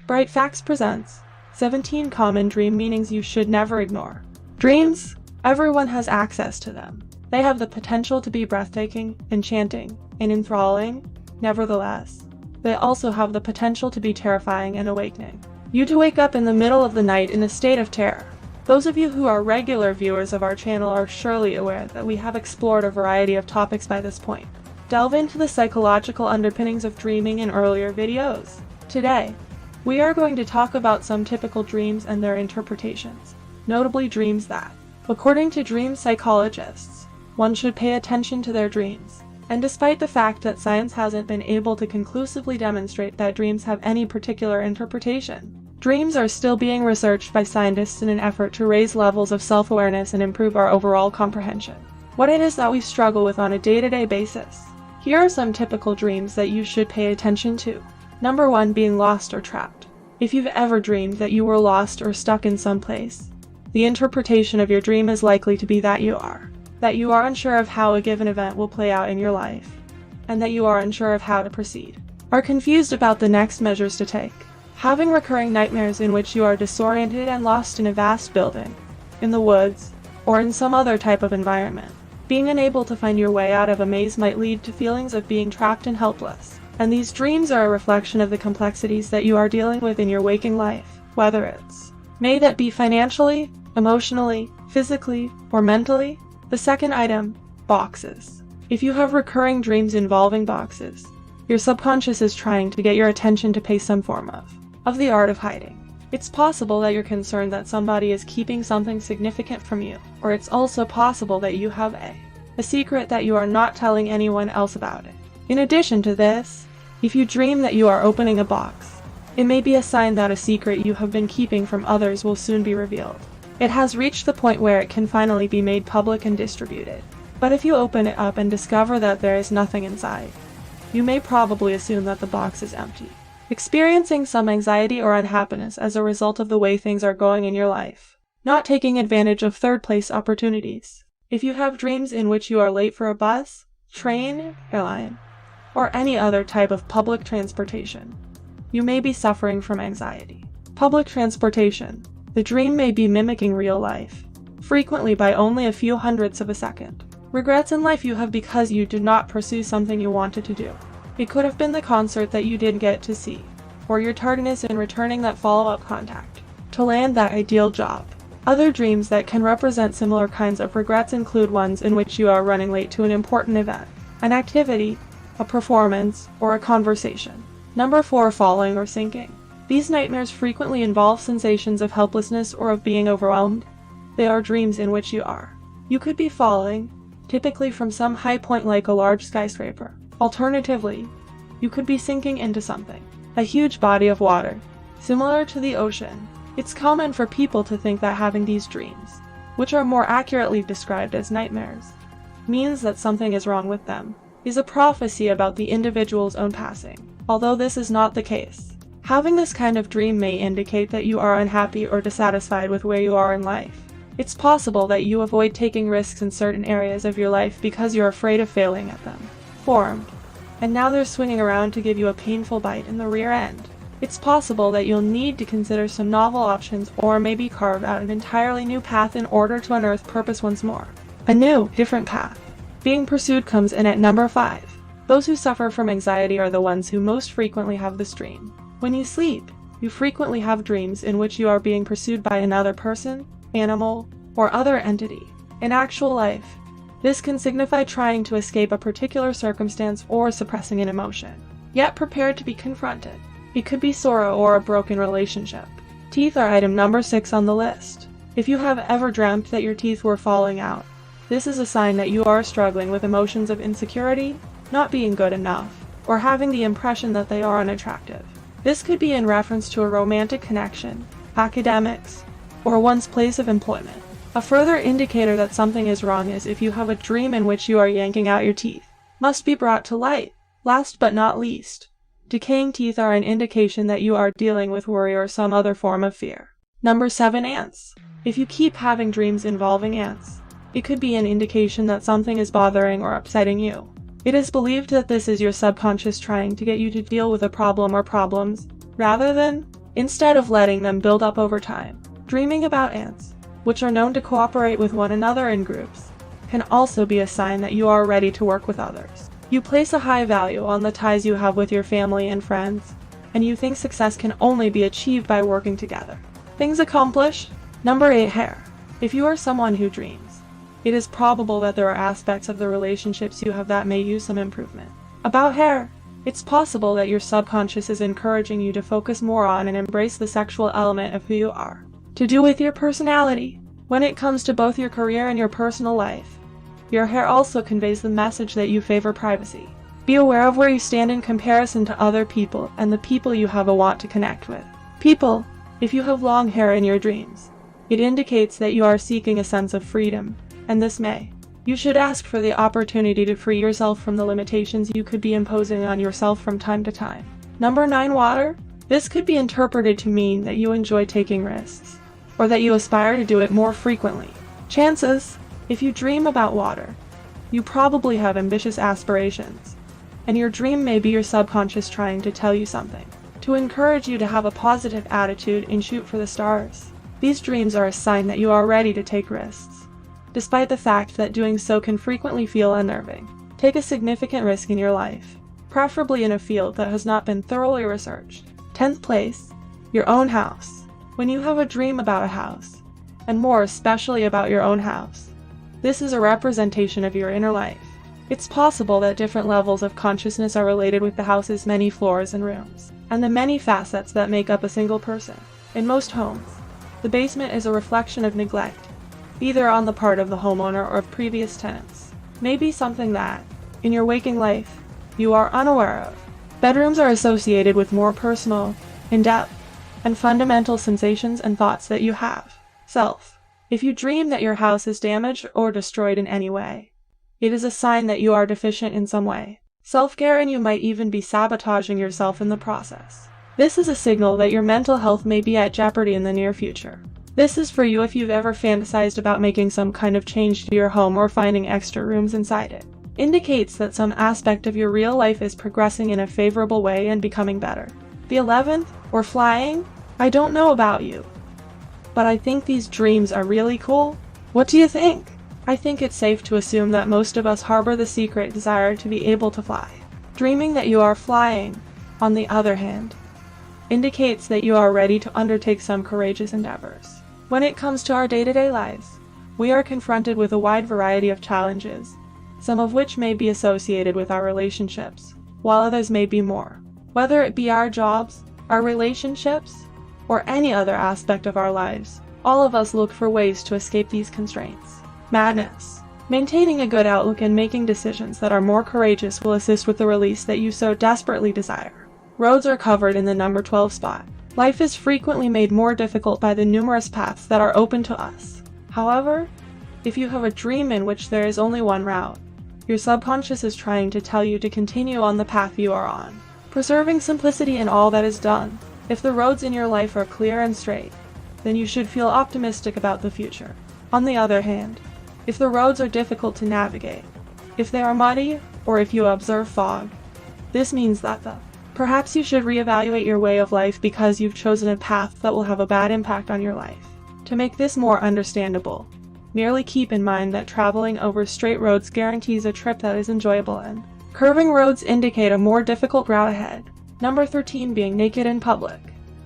Factz presents 17 common dream meanings you should never ignore. Dreams? Everyone has access to them. They have the potential to be breathtaking, enchanting, and enthralling. Nevertheless, they also have the potential to be terrifying and awakening. You to wake up in the middle of the night in a state of terror. Those of you who are regular viewers of our channel are surely aware that we have explored a variety of topics by this point. Delve into the psychological underpinnings of dreaming in earlier videos. Today, we are going to talk about some typical dreams and their interpretations, notably dreams that, according to dream psychologists, one should pay attention to their dreams. And despite the fact that science hasn't been able to conclusively demonstrate that dreams have any particular interpretation, dreams are still being researched by scientists in an effort to raise levels of self-awareness and improve our overall comprehension. What it is that we struggle with on a day-to-day basis. Here are some typical dreams that you should pay attention to. Number 1, being lost or trapped. If you've ever dreamed that you were lost or stuck in some place, the interpretation of your dream is likely to be that you are unsure of how a given event will play out in your life, and that you are unsure of how to proceed, are confused about the next measures to take. Having recurring nightmares in which you are disoriented and lost in a vast building, in the woods, or in some other type of environment. Being unable to find your way out of a maze might lead to feelings of being trapped and helpless. And these dreams are a reflection of the complexities that you are dealing with in your waking life, whether it's may that be financially, emotionally, physically, or mentally. The second item, boxes. If you have recurring dreams involving boxes, your subconscious is trying to get your attention to pay some form of the art of hiding. It's possible that you're concerned that somebody is keeping something significant from you, or it's also possible that you have a secret that you are not telling anyone else about it. In addition to this, if you dream that you are opening a box, it may be a sign that a secret you have been keeping from others will soon be revealed. It has reached the point where it can finally be made public and distributed. But if you open it up and discover that there is nothing inside, you may probably assume that the box is empty. Experiencing some anxiety or unhappiness as a result of the way things are going in your life. Not taking advantage of third-place opportunities. If you have dreams in which you are late for a bus, train, airline, or any other type of public transportation, you may be suffering from anxiety. Public transportation. The dream may be mimicking real life, frequently by only a few hundredths of a second. Regrets in life you have because you did not pursue something you wanted to do. It could have been the concert that you didn't get to see, or your tardiness in returning that follow-up contact to land that ideal job. Other dreams that can represent similar kinds of regrets include ones in which you are running late to an important event, an activity, a performance, or a conversation. Number 4, falling or sinking. These nightmares frequently involve sensations of helplessness or of being overwhelmed. They are dreams in which you could be falling, typically from some high point like a large skyscraper. Alternatively, you could be sinking into something, a huge body of water, similar to the ocean. It's common for people to think that having these dreams, which are more accurately described as nightmares, means that something is wrong with them, is a prophecy about the individual's own passing, although this is not the case. Having this kind of dream may indicate that you are unhappy or dissatisfied with where you are in life. It's possible that you avoid taking risks in certain areas of your life because you're afraid of failing at them. Formed, and now they're swinging around to give you a painful bite in the rear end. It's possible that you'll need to consider some novel options or maybe carve out an entirely new path in order to unearth purpose once more. A new, different path being pursued comes in at number 5. Those who suffer from anxiety are the ones who most frequently have this dream. When you sleep, you frequently have dreams in which you are being pursued by another person, animal, or other entity. In actual life, this can signify trying to escape a particular circumstance or suppressing an emotion, yet prepared to be confronted. It could be sorrow or a broken relationship. Teeth are item number 6 on the list. If you have ever dreamt that your teeth were falling out, this is a sign that you are struggling with emotions of insecurity, not being good enough, or having the impression that they are unattractive. This could be in reference to a romantic connection, academics, or one's place of employment. A further indicator that something is wrong is if you have a dream in which you are yanking out your teeth. Must be brought to light. Last but not least, decaying teeth are an indication that you are dealing with worry or some other form of fear. Number 7, ants. If you keep having dreams involving ants, it could be an indication that something is bothering or upsetting you. It is believed that this is your subconscious trying to get you to deal with a problem or problems, rather than instead of letting them build up over time. Dreaming about ants, which are known to cooperate with one another in groups, can also be a sign that you are ready to work with others. You place a high value on the ties you have with your family and friends, and you think success can only be achieved by working together. Things accomplished. Number 8. Hair. If you are someone who dreams, it is probable that there are aspects of the relationships you have that may use some improvement. About hair, it's possible that your subconscious is encouraging you to focus more on and embrace the sexual element of who you are. To do with your personality. When it comes to both your career and your personal life, your hair also conveys the message that you favor privacy. Be aware of where you stand in comparison to other people and the people you have a want to connect with. People, if you have long hair in your dreams, it indicates that you are seeking a sense of freedom, and this may. You should ask for the opportunity to free yourself from the limitations you could be imposing on yourself from time to time. Number 9. Water. This could be interpreted to mean that you enjoy taking risks, or that you aspire to do it more frequently. Chances, if you dream about water, you probably have ambitious aspirations, and your dream may be your subconscious trying to tell you something, to encourage you to have a positive attitude and shoot for the stars. These dreams are a sign that you are ready to take risks, despite the fact that doing so can frequently feel unnerving. Take a significant risk in your life, preferably in a field that has not been thoroughly researched. 10th place, your own house. When you have a dream about a house, and more especially about your own house, this is a representation of your inner life. It's possible that different levels of consciousness are related with the house's many floors and rooms, and the many facets that make up a single person. In most homes, the basement is a reflection of neglect, either on the part of the homeowner or of previous tenants. Maybe something that, in your waking life, you are unaware of. Bedrooms are associated with more personal, in-depth, and fundamental sensations and thoughts that you have. Self. If you dream that your house is damaged or destroyed in any way, it is a sign that you are deficient in some way. Self-care, and you might even be sabotaging yourself in the process. This is a signal that your mental health may be at jeopardy in the near future. This is for you if you've ever fantasized about making some kind of change to your home or finding extra rooms inside it. Indicates that some aspect of your real life is progressing in a favorable way and becoming better. The 11th, or flying. I don't know about you, but I think these dreams are really cool. What do you think? I think it's safe to assume that most of us harbor the secret desire to be able to fly. Dreaming that you are flying, on the other hand, indicates that you are ready to undertake some courageous endeavors. When it comes to our day-to-day lives, we are confronted with a wide variety of challenges, some of which may be associated with our relationships, while others may be more. Whether it be our jobs, our relationships, or any other aspect of our lives, all of us look for ways to escape these constraints. Madness. Maintaining a good outlook and making decisions that are more courageous will assist with the release that you so desperately desire. Roads are covered in the number 12 spot. Life is frequently made more difficult by the numerous paths that are open to us. However, if you have a dream in which there is only one route, your subconscious is trying to tell you to continue on the path you are on. Preserving simplicity in all that is done. If the roads in your life are clear and straight, then you should feel optimistic about the future. On the other hand, if the roads are difficult to navigate, if they are muddy, or if you observe fog, this means that perhaps you should reevaluate your way of life because you've chosen a path that will have a bad impact on your life. To make this more understandable, merely keep in mind that traveling over straight roads guarantees a trip that is enjoyable, and curving roads indicate a more difficult route ahead. Number 13, being naked in public.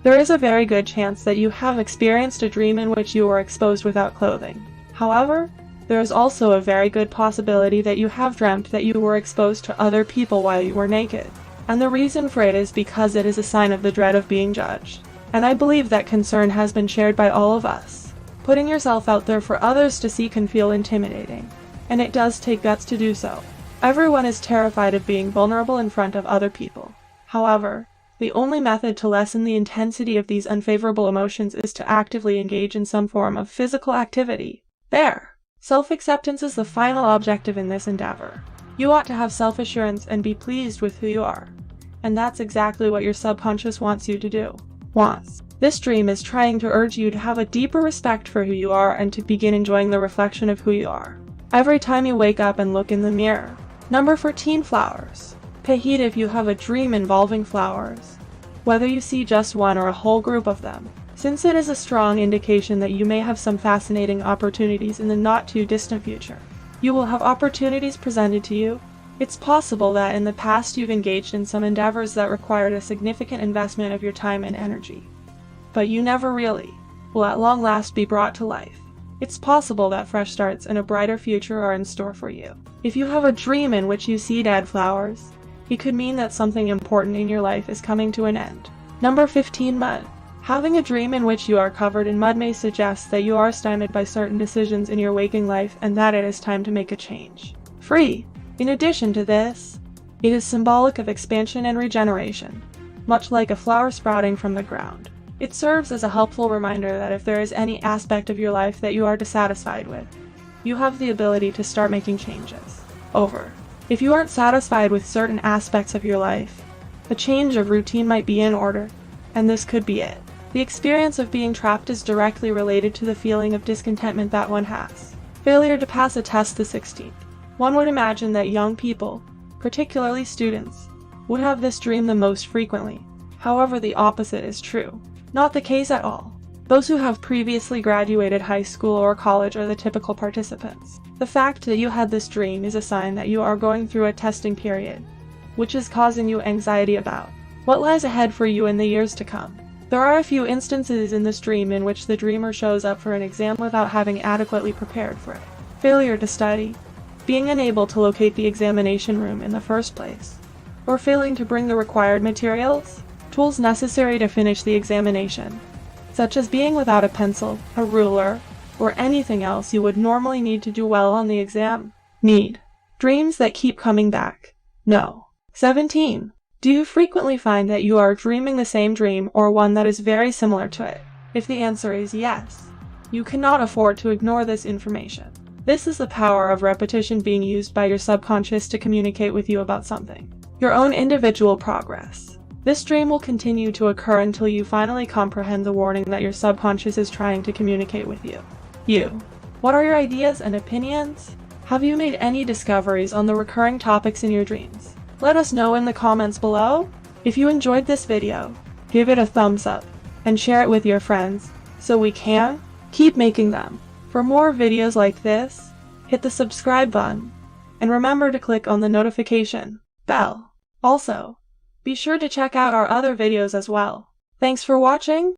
There is a very good chance that you have experienced a dream in which you were exposed without clothing. However, there is also a very good possibility that you have dreamt that you were exposed to other people while you were naked. And the reason for it is because it is a sign of the dread of being judged. And I believe that concern has been shared by all of us. Putting yourself out there for others to see can feel intimidating, and it does take guts to do so. Everyone is terrified of being vulnerable in front of other people. However, the only method to lessen the intensity of these unfavorable emotions is to actively engage in some form of physical activity. There! Self-acceptance is the final objective in this endeavor. You ought to have self-assurance and be pleased with who you are. And that's exactly what your subconscious wants you to do. This dream is trying to urge you to have a deeper respect for who you are and to begin enjoying the reflection of who you are every time you wake up and look in the mirror. Number 14, flowers. Pay heed if you have a dream involving flowers. whether you see just one or a whole group of them, since it is a strong indication that you may have some fascinating opportunities in the not-too-distant future. You will have opportunities presented to you. It's possible that in the past you've engaged in some endeavors that required a significant investment of your time and energy, but you never really will at long last be brought to life. It's possible that fresh starts and a brighter future are in store for you. If you have a dream in which you see dead flowers, it could mean that something important in your life is coming to an end. Number 15. Mud. Having a dream in which you are covered in mud may suggest that you are stymied by certain decisions in your waking life and that it is time to make a change. Free. In addition to this, it is symbolic of expansion and regeneration, much like a flower sprouting from the ground. It serves as a helpful reminder that if there is any aspect of your life that you are dissatisfied with, you have the ability to start making changes. Over. If you aren't satisfied with certain aspects of your life, a change of routine might be in order, and this could be it. The experience of being trapped is directly related to the feeling of discontentment that one has. Failure to pass a test. The 16th. One would imagine that young people, particularly students, would have this dream the most frequently. However, the opposite is true. Not the case at all. Those who have previously graduated high school or college are the typical participants. The fact that you had this dream is a sign that you are going through a testing period, which is causing you anxiety about what lies ahead for you in the years to come. There are a few instances in this dream in which the dreamer shows up for an exam without having adequately prepared for it. Failure to study, being unable to locate the examination room in the first place, or failing to bring the required materials, tools necessary to finish the examination, such as being without a pencil, a ruler, or anything else you would normally need to do well on the exam. Need. Dreams that keep coming back. No. 17. Do you frequently find that you are dreaming the same dream or one that is very similar to it? If the answer is yes, you cannot afford to ignore this information. This is the power of repetition being used by your subconscious to communicate with you about something. Your own individual progress. This dream will continue to occur until you finally comprehend the warning that your subconscious is trying to communicate with you. What are your ideas and opinions? Have you made any discoveries on the recurring topics in your dreams? Let us know in the comments below. If you enjoyed this video, give it a thumbs up and share it with your friends so we can keep making them. For more videos like this, hit the subscribe button and remember to click on the notification bell. Also, be sure to check out our other videos as well. Thanks for watching.